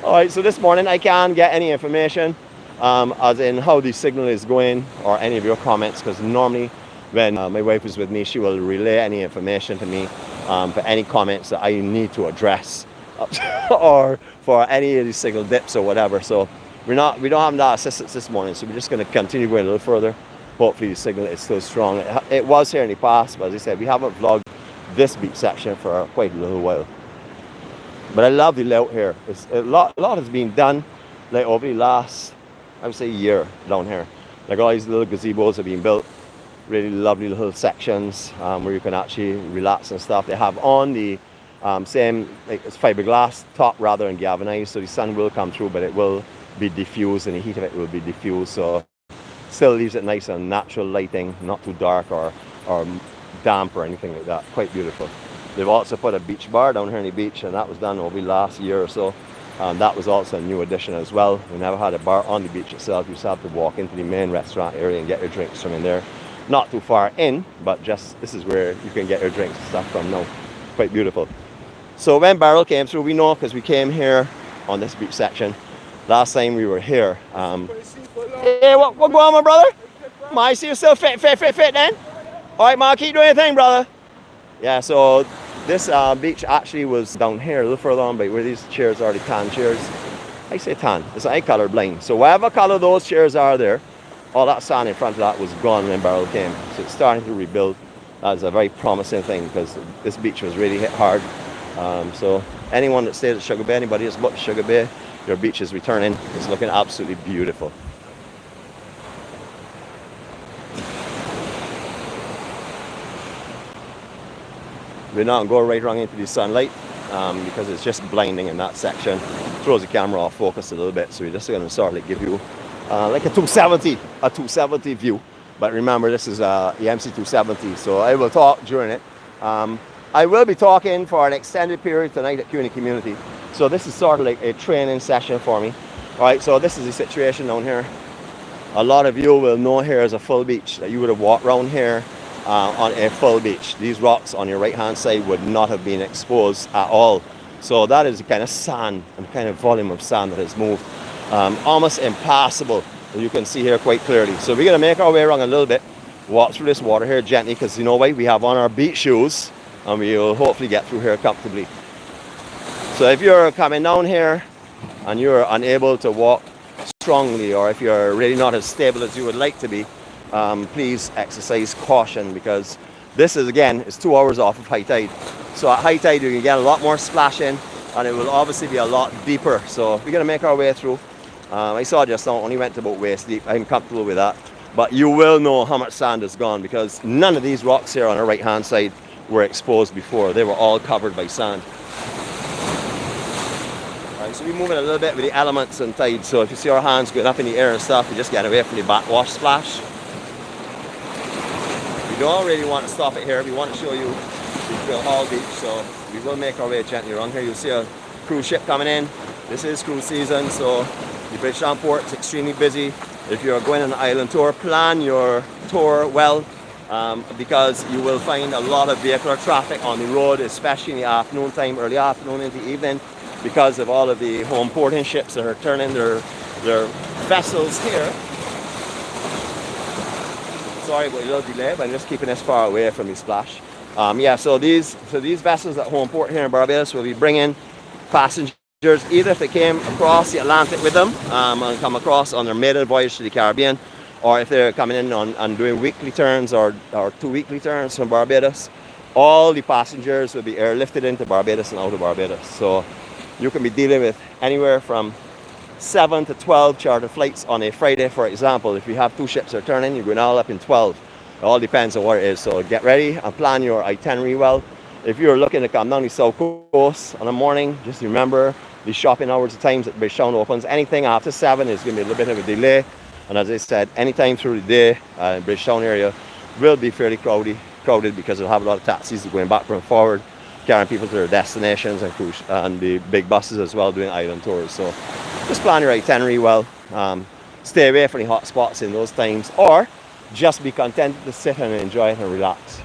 Alright, so this morning I can't get any information as in how the signal is going or any of your comments, because normally when my wife is with me, she will relay any information to me for any comments that I need to address or for any of these signal dips or whatever. So we don't have that assistance this morning, so we're just going to continue going a little further. Hopefully the signal is still strong. It was here in the past, but as I said, we haven't vlogged this beach section for quite a little while. But I love the layout here. A lot has been done like over the last, I would say, year down here. Like all these little gazebos have been built. Really lovely little sections where you can actually relax and stuff. They have on the same, like it's fiberglass top rather than galvanized, so the sun will come through, but it will be diffused and the heat of it will be diffused. So still leaves it nice and natural lighting, not too dark or damp or anything like that. Quite beautiful. They've also put a beach bar down here on the beach, and that was done over the last year or so. That was also a new addition as well. We never had a bar on the beach itself. You just have to walk into the main restaurant area and get your drinks from in there. Not too far in, but just this is where you can get your drinks and stuff from now. Quite beautiful. So when Barrel came through, we know because we came here on this beach section last time we were here. Hey, what going on, my brother? I see you still fit then? All right, man, keep doing your thing, brother. Yeah, so this beach actually was down here a little further on by where these chairs are, the tan chairs. I say tan, it's eye color blind. So whatever color those chairs are there, all that sand in front of that was gone when Barrel came. So it's starting to rebuild. That's a very promising thing because this beach was really hit hard. So anyone that stays at Sugar Bay, anybody that's booked Sugar Bay, your beach is returning. It's looking absolutely beautiful. We're not going right wrong into the sunlight because it's just blinding in that section. Throws the camera off focus a little bit, so we're just going to sort of like give you like a 270 view. But remember, this is EMC 270, so I will talk during it. I will be talking for an extended period tonight at CUNY Community. So this is sort of like a training session for me. All right, so this is the situation down here. A lot of you will know here is a full beach, that you would have walked around here on a full beach. These rocks on your right hand side would not have been exposed at all. So that is the kind of sand and kind of volume of sand that has moved. Almost impassable, as you can see here quite clearly. So we're going to make our way around a little bit, walk through this water here gently, because you know why? We have on our beach shoes and we will hopefully get through here comfortably. So if you're coming down here and you're unable to walk strongly, or if you're really not as stable as you would like to be, please exercise caution, because this is, again, is 2 hours off of high tide. So at high tide you can get a lot more splashing and it will obviously be a lot deeper. So we're going to make our way through. I saw just now, only went about waist deep. I'm comfortable with that, but you will know how much sand is gone, because none of these rocks here on the right hand side were exposed before. They were all covered by sand. Alright, so we're moving a little bit with the elements and tide. So if you see our hands going up in the air and stuff, we just get away from the backwash splash. We don't really want to stop it here. We want to show you the whole beach, so we will make our way gently around here. You'll see a cruise ship coming in. This is cruise season, so the British Port is extremely busy. If you're going on an island tour, plan your tour well, because you will find a lot of vehicular traffic on the road, especially in the afternoon time, early afternoon into evening, because of all of the home porting ships that are turning their vessels here. Sorry about a little delay, but I'm just keeping this far away from the splash. Yeah, so these vessels at home port here in Barbados will be bringing passengers, either if they came across the Atlantic with them and come across on their maiden voyage to the Caribbean, or if they're coming in on doing weekly turns or 2 weekly turns from Barbados. All the passengers will be airlifted into Barbados and out of Barbados. So you can be dealing with anywhere from 7 to 12 charter flights on a Friday, for example. If you have 2 ships that are turning, you're going all up in 12. It all depends on what it is. So get ready and plan your itinerary well. If you're looking to come down the south coast in the morning, just remember the shopping hours, the times that Bridgetown opens. Anything after 7 is going to be a little bit of a delay. And as I said, anytime through the day in Bridgetown area will be fairly crowded, because it'll have a lot of taxis going backward and forward, carrying people to their destinations, and the big buses as well doing island tours. So just plan your itinerary well. Stay away from the hot spots in those times, or just be contented to sit and enjoy it and relax.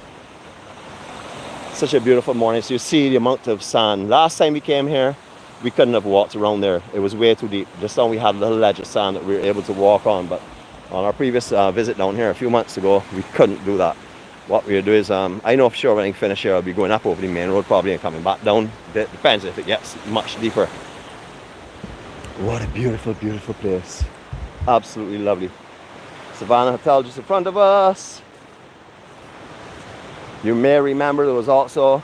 Such a beautiful morning. So you see the amount of sand. Last time we came here, we couldn't have walked around there. It was way too deep. Just now we had a little ledge of sand that we were able to walk on, but on our previous visit down here a few months ago, we couldn't do that. What we'll do is, I know for sure when I finish here, I'll be going up over the main road probably and coming back down. It depends if it gets much deeper. What a beautiful, beautiful place. Absolutely lovely. Savannah Hotel just in front of us. You may remember there was also,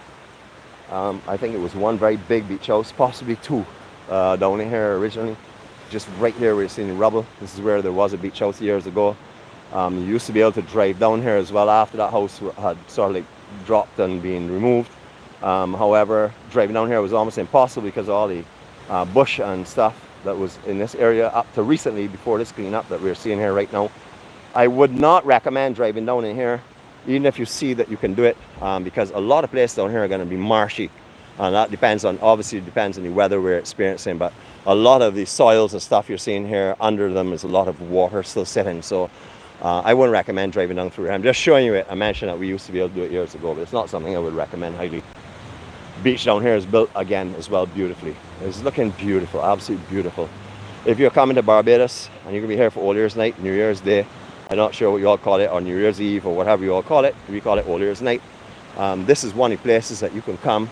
I think it was one very big beach house, possibly 2 down here originally. Just right here where you're seeing the rubble. This is where there was a beach house years ago. You used to be able to drive down here as well after that house had sort of like dropped and been removed. However, driving down here was almost impossible because of all the bush and stuff that was in this area up to recently, before this cleanup that we're seeing here right now. I would not recommend driving down in here, even if you see that you can do it, because a lot of places down here are going to be marshy, and that depends on, obviously it depends on the weather we're experiencing, but a lot of the soils and stuff you're seeing here, under them is a lot of water still sitting. So I wouldn't recommend driving down through here. I'm just showing you it. I mentioned that we used to be able to do it years ago, but it's not something I would recommend highly. Beach down here is built again as well beautifully. It's looking beautiful, absolutely beautiful. If you're coming to Barbados and you're gonna be here for Old Year's Night, New Year's Day, I'm not sure what you all call it, or New Year's Eve, or whatever you all call it. We call it Old Year's Night. This is one of the places that you can come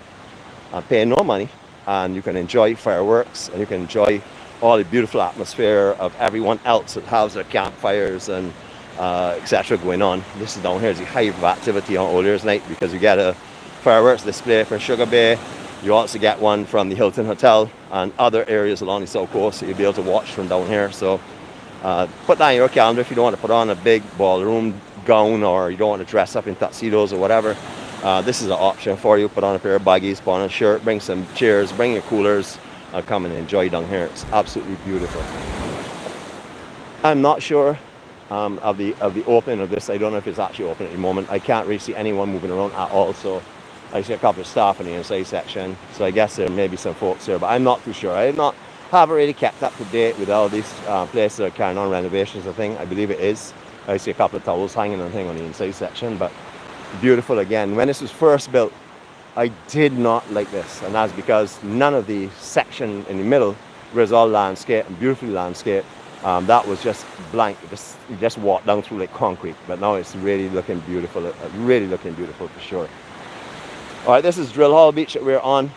and pay no money, and you can enjoy fireworks, and you can enjoy all the beautiful atmosphere of everyone else that has their campfires and etc. going on. This is down here is the hive of activity on Old Year's Night, because you get a fireworks display from Sugar Bay. You also get one from the Hilton Hotel and other areas along the south coast that you'll be able to watch from down here. So put that in your calendar if you don't want to put on a big ballroom gown, or you don't want to dress up in tuxedos or whatever. This is an option for you. Put on a pair of baggies, put on a shirt, bring some chairs, bring your coolers, and come and enjoy down here. It's absolutely beautiful. I'm not sure of the opening of this. I don't know if it's actually open at the moment. I can't really see anyone moving around at all. So I see a couple of staff in the inside section. So I guess there may be some folks here, but I'm not too sure. Haven't really kept up to date with all these places that are carrying on renovations. I believe it is. I see a couple of towels hanging and thing on the inside section, but beautiful again. When this was first built, I did not like this, and that's because none of the section in the middle was all landscape and beautifully landscaped. That was just blank. You just walk down through like concrete, but now it's really looking beautiful. Really looking beautiful for sure. All right, this is Drill Hall Beach that we're on.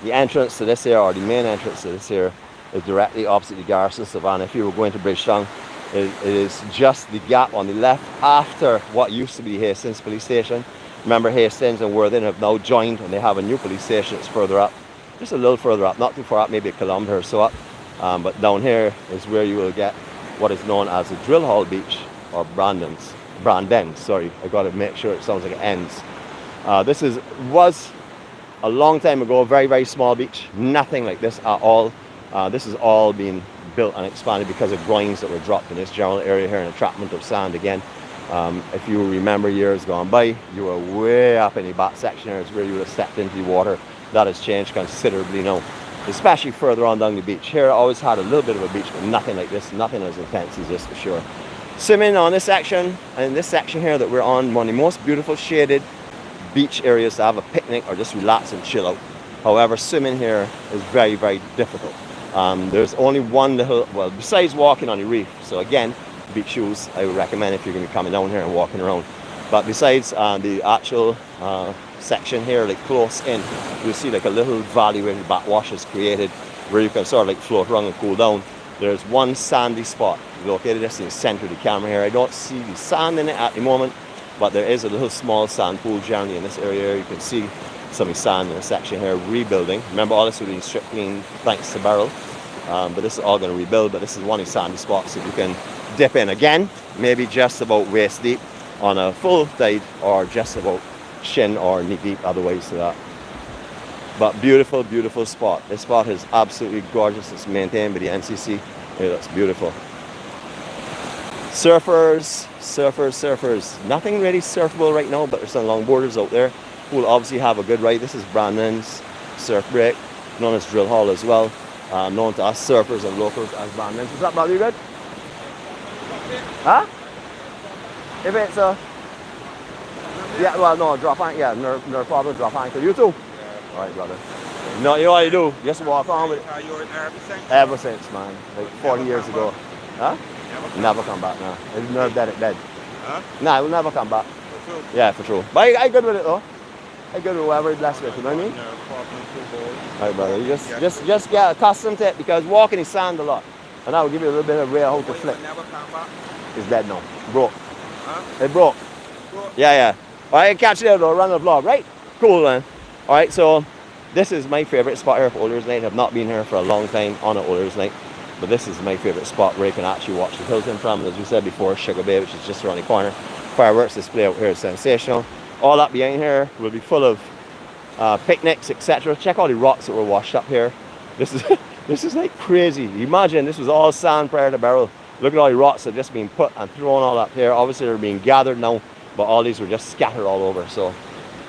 The entrance to this here, or the main entrance to this here, is directly opposite the Garrison Savannah. If you were going to Bridgetown, it is just the gap on the left after what used to be Hastings Police Station. Remember, Hastings and Worthing have now joined, and they have a new police station that's further up, just a little further up, not too far up, maybe a kilometre or so up. But down here is where you will get what is known as the Drill Hall Beach, or Brandens. Sorry, I got to make sure it sounds like it ends. This was a long time ago, a very, very small beach. Nothing like this at all. This is all being built and expanded because of groins that were dropped in this general area here, and entrapment of sand again. If you remember years gone by, you were way up in the back section here, is where you would have stepped into the water. That has changed considerably now, especially further on down the beach. Here I always had a little bit of a beach, but nothing like this, nothing as intense as this for sure. Swimming on this section, and this section here that we're on, one of the most beautiful shaded beach areas to have a picnic or just relax and chill out. However, swimming here is very, very difficult. There's only one little, well, besides walking on the reef, so again, beach shoes I would recommend if you're going to be coming down here and walking around. But besides the actual section here, like close in, you'll see like a little valley where the backwash is created, where you can sort of like float around and cool down. There's one sandy spot located just in the center of the camera here. I don't see the sand in it at the moment, but there is a little small sand pool generally in this area. You can see some sand in a section here rebuilding. Remember, all this will be stripped clean thanks to Beryl, but this is all going to rebuild. But this is one of the sandy spots that you can dip in again, maybe just about waist deep on a full tide, or just about shin or knee deep otherwise to that. But beautiful, beautiful spot. This spot is absolutely gorgeous. It's maintained by the NCC. It looks beautiful. Surfers, surfers, surfers. Nothing really surfable right now, but there's some longboarders out there who will obviously have a good ride. This is Brandon's surf break, known as Drill Hall as well, known to us surfers and locals as Brandon's. What's up, brother? You good? Huh? If it's yeah, well, no, drop anchor. Yeah, no problem, drop anchor. You too? Yeah. All right, brother. No, you know what you do? Just walk on with it. You're ever since, man. Like 40 years ago. Huh? Never come back now. It's never dead. Huh? Nah, it will never come back. For sure. Yeah, for sure. But I good with it though. I good with whoever is blessed with, you know what I mean? All right, brother. You just get accustomed to it, because walking is sand a lot. And I will give you a little bit of way how to flip. Never come back. It's dead now. Broke. Huh? It broke. Yeah. All right, catch you there though. Run the vlog, right? Cool, man. All right, so this is my favorite spot here for Oilers Night. I've not been here for a long time on an Oilers Night, but this is my favorite spot where you can actually watch the Hilton from, as we said before, Sugar Bay, which is just around the corner. Fireworks display out here is sensational. All up behind here will be full of picnics, etc. Check all the rocks that were washed up here. This is like crazy. Imagine this was all sand prior to Beryl. Look at all the rocks that have just been put and thrown all up here. Obviously they're being gathered now, but all these were just scattered all over. So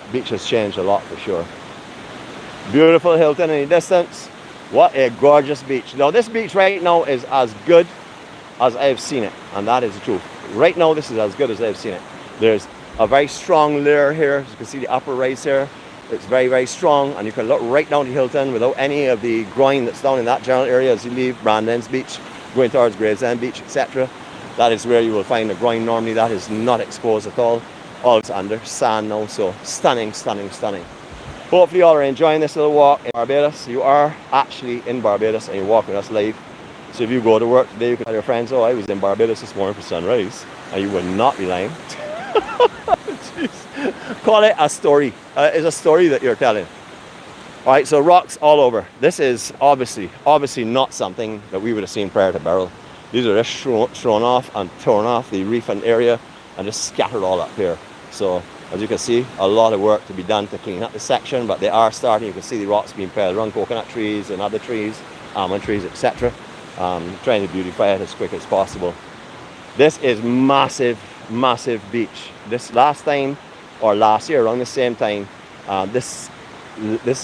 the beach has changed a lot for sure. Beautiful Hilton in the distance. What a gorgeous beach. Now this beach right now is as good as I've seen it, and that is the truth. Right now this is as good as I've seen it. There's a very strong lure here. As you can see the upper rays here. It's very, very strong, and you can look right down to Hilton without any of the groin that's down in that general area as you leave Brandon's Beach, going towards Gravesend Beach, etc. That is where you will find the groin normally. That is not exposed at all. All it's under sand now, so stunning, stunning, stunning. Hopefully you all are enjoying this little walk in Barbados. You are actually in Barbados and you're walking with us live. So if you go to work today, you can tell your friends, oh, I was in Barbados this morning for sunrise, and you would not be lying. Call it a story. It's a story that you're telling. All right, so rocks all over. This is obviously not something that we would have seen prior to Beryl. These are just thrown off and torn off the reef and area and just scattered all up here. So As you can see, a lot of work to be done to clean up the section, but they are starting. You can see the rocks being piled around coconut trees and other trees, almond trees, etc. Trying to beautify it as quick as possible. This is massive, massive beach. This last time, or last year around the same time, this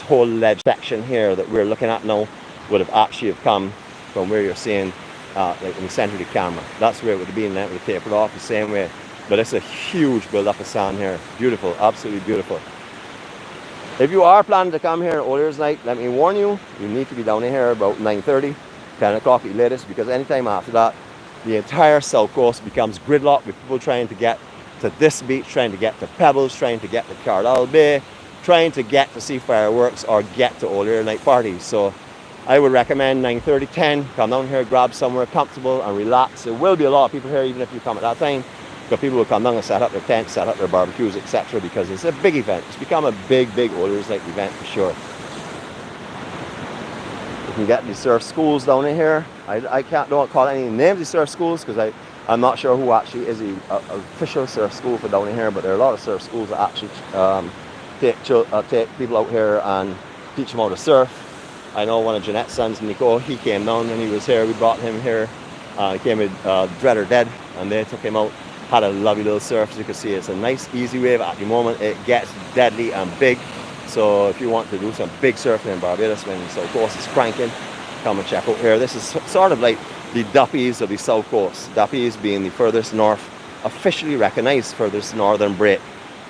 whole ledge section here that we're looking at now would have actually come from where you're seeing like in the center of the camera. That's where it would have been, and then it would have tapered off the same way. But it's a huge build-up of sand here. Beautiful, absolutely beautiful. If you are planning to come here on Old Year's night, let me warn you, you need to be down here about 9:30, 10 o'clock at the latest, because anytime after that, the entire south coast becomes gridlocked with people trying to get to this beach, trying to get to Pebbles, trying to get to 𝐊𝐈𝐍𝐃𝐍𝐄𝐒𝐒, trying to get to see fireworks or get to Old Year night parties. So I would recommend 9:30, 10, come down here, grab somewhere comfortable and relax. There will be a lot of people here even if you come at that time, because people will come down and set up their tents, set up their barbecues, etc., because it's a big event. It's become a big Old Year's night event for sure. You can get the surf schools down in here. I don't call any names of surf schools because I'm not sure who actually is the official surf school for down in here, but there are a lot of surf schools that actually take people out here and teach them how to surf. I know one of Jeannette's sons, 𝐿𝐿𝐿𝐿, he came down when he was here. We brought him here. He came with Dread or Dead, and they took him out. Had a lovely little surf. As you can see, it's a nice easy wave. At the moment it gets deadly and big, so if you want to do some big surfing in Barbados when the south coast is cranking, come and check out here. This is sort of like the Duppies of the south coast. Duppies being the furthest north, officially recognized furthest northern break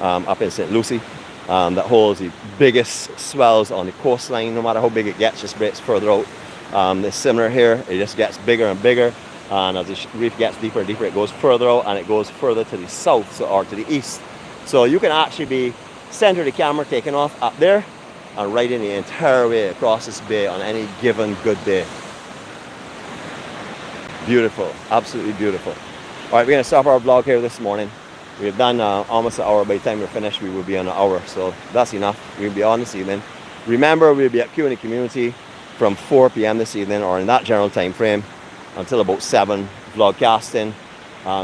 up in St. Lucie, that holds the biggest swells on the coastline. No matter how big it gets, just breaks further out. It's similar here. It just gets bigger and bigger. And as the reef gets deeper and deeper, it goes further out and it goes further to the south or to the east. So you can actually be center of the camera taking off up there and riding the entire way across this bay on any given good day. Beautiful, absolutely beautiful. All right, we're going to stop our vlog here this morning. We've done almost an hour. By the time we're finished, we will be on an hour. So that's enough. We'll be on this evening. Remember, we'll be at 𝐷𝐿𝐿 community from 4 p.m. this evening, or in that general time frame, until about 7, vlogcasting,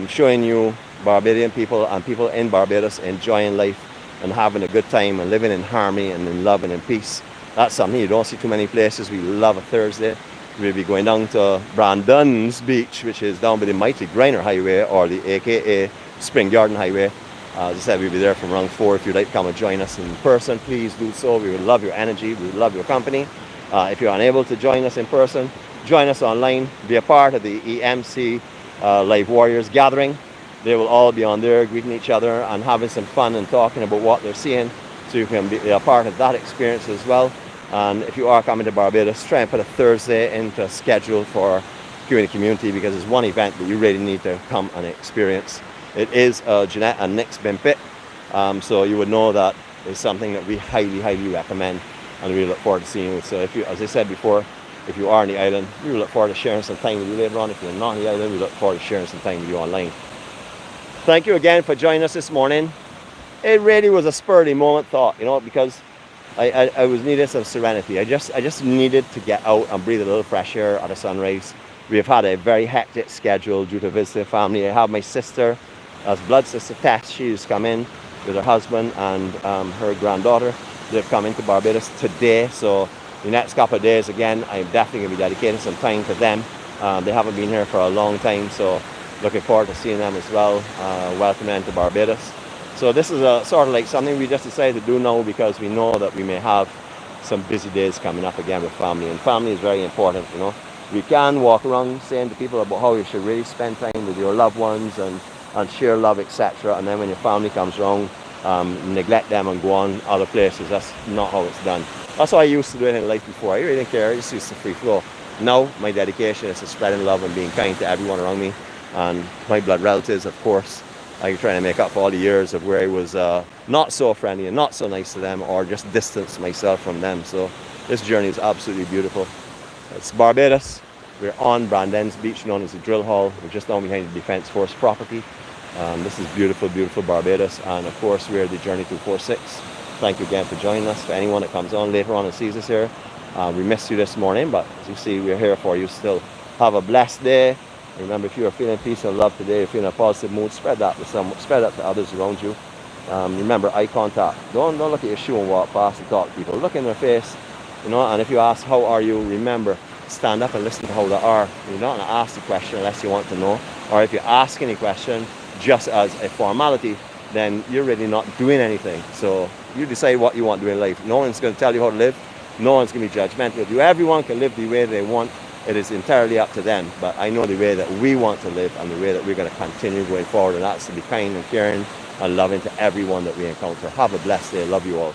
showing you Barbadian people and people in Barbados enjoying life and having a good time and living in harmony and in love and in peace. That's something you don't see too many places. We love a Thursday. We'll be going down to Brandon's Beach, which is down by the mighty Griner Highway, or the aka Spring Garden Highway. As I said, we'll be there from around 4. If you'd like to come and join us in person, please do so. We would love your energy. We would love your company. If you're unable to join us in person, join us online. Be a part of the EMC-Gatherings gathering. They will all be on there greeting each other and having some fun and talking about what they're seeing. So you can be a part of that experience as well. And if you are coming to Barbados, try and put a Thursday into a schedule for 𝐷𝐿𝐿 community, because it's one event that you really need to come and experience. It is Jeannette and Nick's 𝐵𝐵𝐵𝐵, so you would know that it's something that we highly recommend, and we look forward to seeing you. So if you, as I said before, if you are on the island, we look forward to sharing some time with you later on. If you're not on the island, we look forward to sharing some time with you online. Thank you again for joining us this morning. It really was a spur of the moment thought, you know, because I was needing some serenity. I just needed to get out and breathe a little fresh air at a sunrise. We have had a very hectic schedule due to visiting family. I have my sister, as blood sister Tess. She's come in with her husband and her granddaughter. They've come into Barbados today, so the next couple of days, again, I'm definitely going to be dedicating some time to them. They haven't been here for a long time, so looking forward to seeing them as well, welcoming them to Barbados. So this is a sort of like something we just decided to do now, because we know that we may have some busy days coming up again with family, and family is very important, you know. We can walk around saying to people about how you should really spend time with your loved ones and share love, etc. And then when your family comes around, neglect them and go on other places. That's not how it's done. That's how I used to do it in life before. I really didn't care. I just used to free flow. Now my dedication is to spreading love and being kind to everyone around me, and my blood relatives, of course. I'm trying to make up for all the years of where I was not so friendly and not so nice to them, or just distanced myself from them. So this journey is absolutely beautiful. It's Barbados. We're on Brandon's Beach, known as the Drill Hall. We're just down behind the Defence Force property. This is beautiful, beautiful Barbados. And of course, we're the Journey 246. Thank you again for joining us. For anyone that comes on later on and sees us here, we missed you this morning, but as you see, we're here for you still. Have a blessed day. Remember, if you are feeling peace and love today, if you're in a positive mood, spread that with someone, spread that to others around you. Remember, eye contact. Don't look at your shoe and walk past and talk to people. Look in their face, you know, and if you ask, how are you, remember, stand up and listen to how they are. You're not going to ask the question unless you want to know. Or if you ask any question just as a formality, then you're really not doing anything. So you decide what you want to do in life. No one's going to tell you how to live. No one's going to be judgmental of you. Everyone can live the way they want. It is entirely up to them. But I know the way that we want to live and the way that we're going to continue going forward. And that's to be kind and caring and loving to everyone that we encounter. Have a blessed day. Love you all.